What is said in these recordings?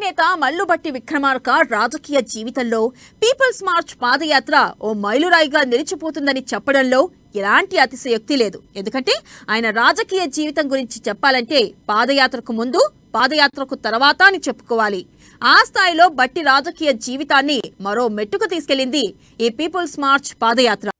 నేత మల్లుబట్టి విక్రమార్క రాజకీయ జీవితంలో పీపుల్స్ మార్చ్ పాదయాత్ర ఓ మైలురాయిగా నిలిచిపోతుందని చెప్పడంలో ఎలాంటి అతిశయోక్తి లేదు. ఎందుకంటే ఆయన రాజకీయ జీవితం గురించి చెప్పాలంటే పాదయాత్రకు ముందు, పాదయాత్రకు తర్వాత అని చెప్పుకోవాలి. ఆ స్థాయిలో బట్టి రాజకీయ జీవితాన్ని మరో మెట్టుకు తీసుకెళ్లింది ఈ పీపుల్స్ మార్చ్ పాదయాత్ర.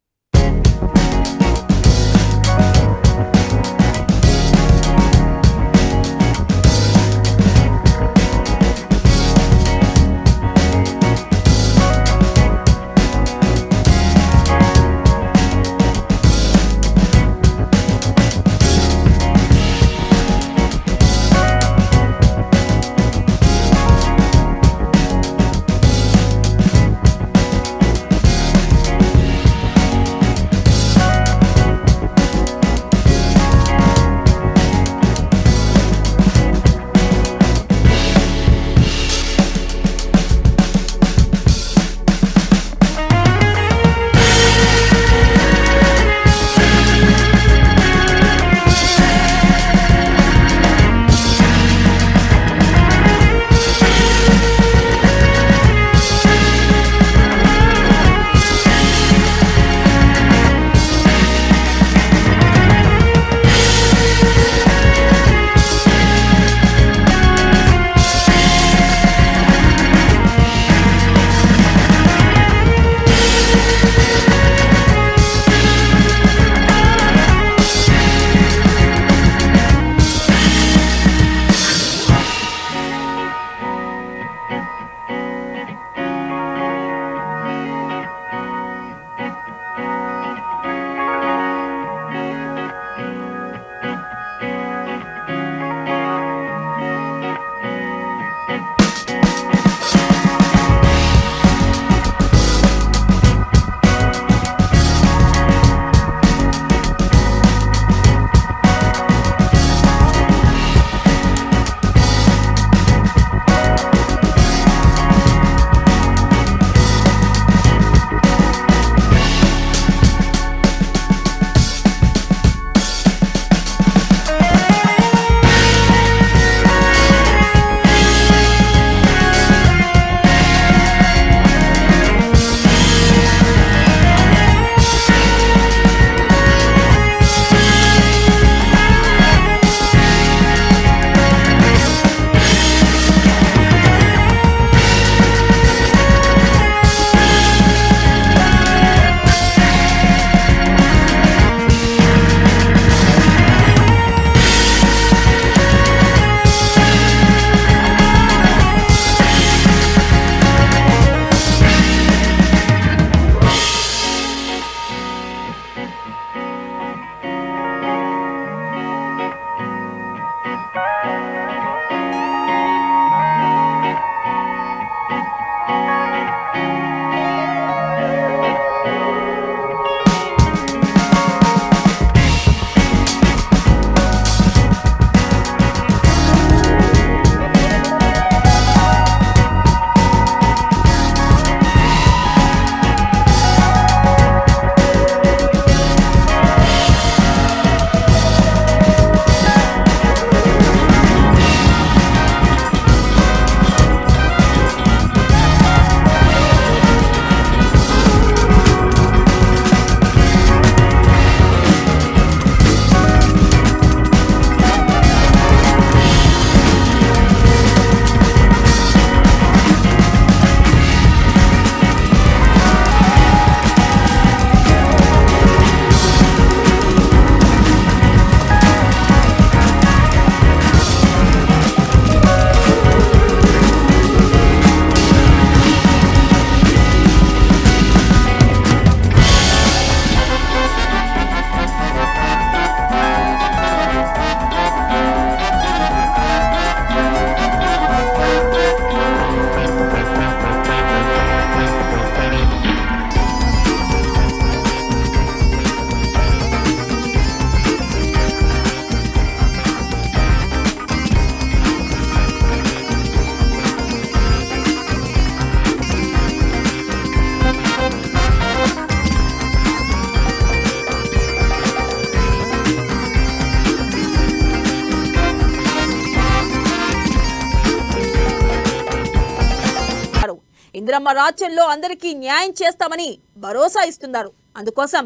ఇందిరమ్మ రాజ్యంలో అందరికీ న్యాయం చేస్తామని భరోసా ఇస్తున్నారు. అందుకోసం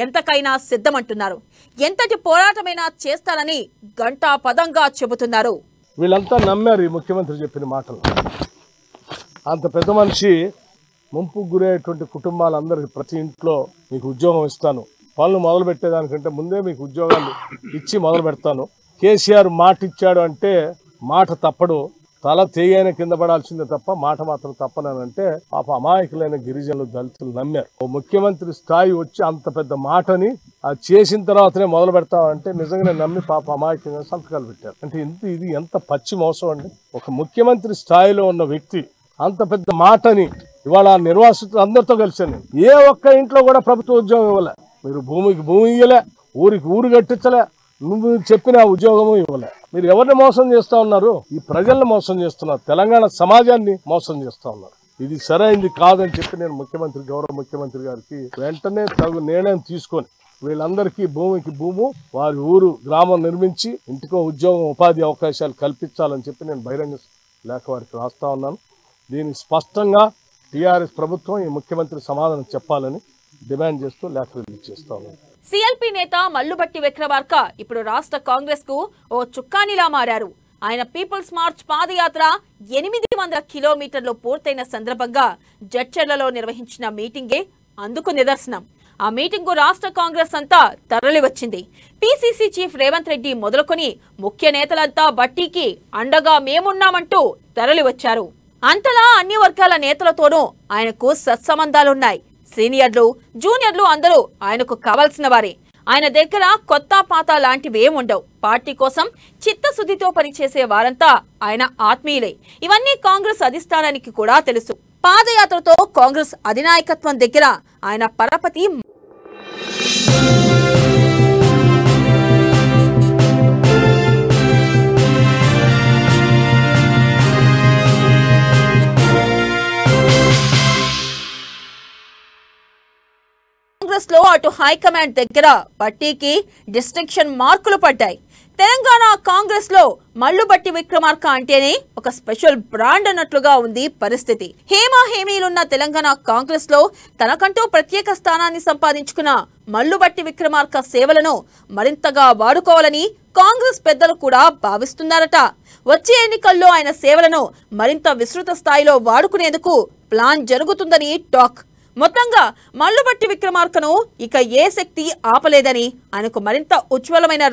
ఎంతకైనా సిద్ధమంటున్నారు. ఎంతటి పోరాటమైనా చేస్తారని గంటా పదంగా చెబుతున్నారు. వీళ్ళంతా నమ్మారు ఈ ముఖ్యమంత్రి చెప్పిన మాటలు. అంత పెద్ద మనిషి ముంపుకు గురయ్యేటువంటి కుటుంబాలందరికీ ప్రతి ఇంట్లో మీకు ఉద్యోగం ఇస్తాను, పనులు మొదలు పెట్టేదానికంటే ముందే మీకు ఉద్యోగాలు ఇచ్చి మొదలు పెడతాను. కేసీఆర్ మాట ఇచ్చాడు అంటే మాట తప్పడు, తల తేయైన కింద పడాల్సిందే తప్ప మాట మాత్రం తప్పనంటే పాప అమాయకులైన గిరిజనులు దళితులు నమ్మారు. ఓ ముఖ్యమంత్రి స్థాయి వచ్చి అంత పెద్ద మాటని అది చేసిన తర్వాతనే మొదలు పెడతామంటే నిజంగానే నమ్మి పాప అమాయకంగా సంతకాలు పెట్టారు. అంటే ఇది ఎంత పచ్చి మోసం అండి. ఒక ముఖ్యమంత్రి స్థాయిలో ఉన్న వ్యక్తి అంత పెద్ద మాటని ఇవాళ నిర్వాసితులు అందరితో కలిసాను. ఏ ఒక్క ఇంట్లో కూడా ప్రభుత్వ ఉద్యోగం ఇవ్వలే, మీరు భూమికి భూమి ఇవ్వలే, ఊరికి ఊరు కట్టించలే, నువ్వు చెప్పిన ఉద్యోగము ఇవ్వలే. మీరు ఎవరిని మోసం చేస్తా ఉన్నారు? ఈ ప్రజల్ని మోసం చేస్తున్నారు, తెలంగాణ సమాజాన్ని మోసం చేస్తా ఉన్నారు. ఇది సరైనది కాదని చెప్పి నేను గౌరవ ముఖ్యమంత్రి గారికి వెంటనే తగు నిర్ణయం తీసుకొని వీళ్ళందరికీ భూమికి భూము, వారి ఊరు గ్రామం నిర్మించి ఇంటికో ఉద్యోగం ఉపాధి అవకాశాలు కల్పించాలని చెప్పి నేను బహిరంగ లేఖ వారికి రాస్తా ఉన్నాను. దీనికి స్పష్టంగా టీఆర్ఎస్ ప్రభుత్వం ఈ ముఖ్యమంత్రి సమాధానం చెప్పాలని డిమాండ్ చేస్తూ లేఖ రిలీజ్ చేస్తా ఉన్నాను. సిఎల్పి నేత మల్లుబట్టి విక్రమార్క ఇప్పుడు రాష్ట్ర కాంగ్రెస్ కు ఓ చుక్కానిలా మారారు. ఆయన పీపుల్స్ మార్చ్ పాదయాత్ర 800 కిలోమీటర్లు పూర్తయిన సందర్భంగా జడ్చర్లలో నిర్వహించిన మీటింగే అందుకు నిదర్శనం. ఆ మీటింగ్ కు రాష్ట్ర కాంగ్రెస్ అంతా తరలి వచ్చింది. పిసిసి చీఫ్ రేవంత్ రెడ్డి మొదలుకొని ముఖ్య నేతలంతా బట్టీకి అండగా మేమున్నామంటూ తరలి వచ్చారు. అంతలా అన్ని వర్గాల నేతలతోనూ ఆయనకు సత్సంబంధాలున్నాయి. సీనియర్లు జూనియర్లు అందరూ ఆయనకు కావాల్సిన వారే. ఆయన దగ్గర కొత్త పాత లాంటివేముండవు. పార్టీ కోసం చిత్తశుద్ధితో పనిచేసే వారంతా ఆయన ఆత్మీయులే. ఇవన్నీ కాంగ్రెస్ అధిష్టానానికి కూడా తెలుసు. పాదయాత్రతో కాంగ్రెస్ అధినాయకత్వం దగ్గర ఆయన పరపతి కాంగ్రెస్ లో అటు హైకమాండ్ దగ్గర బట్టీకి డిస్టింక్షన్ మార్కులు పడ్డాయి. తెలంగాణ కాంగ్రెస్ లో మల్లుబట్టి విక్రమార్క అంటేనే ఒక స్పెషల్ బ్రాండ్ అన్నట్లుగా ఉంది పరిస్థితి. హేమీలున్న తెలంగాణ కాంగ్రెస్ లో తనకంటూ ప్రత్యేక స్థానాన్ని సంపాదించుకున్న మల్లుబట్టి విక్రమార్క సేవలను మరింతగా వాడుకోవాలని కాంగ్రెస్ పెద్దలు కూడా భావిస్తున్నారట. వచ్చే ఎన్నికల్లో ఆయన సేవలను మరింత విస్తృత స్థాయిలో వాడుకునేందుకు ప్లాన్ జరుగుతుందని టాక్. మొత్తంగా మల్లుబట్టి విక్రమార్కను ఇక ఏ శక్తి ఆపలేదని ఆయనకు మరింత ఉజ్వలమైన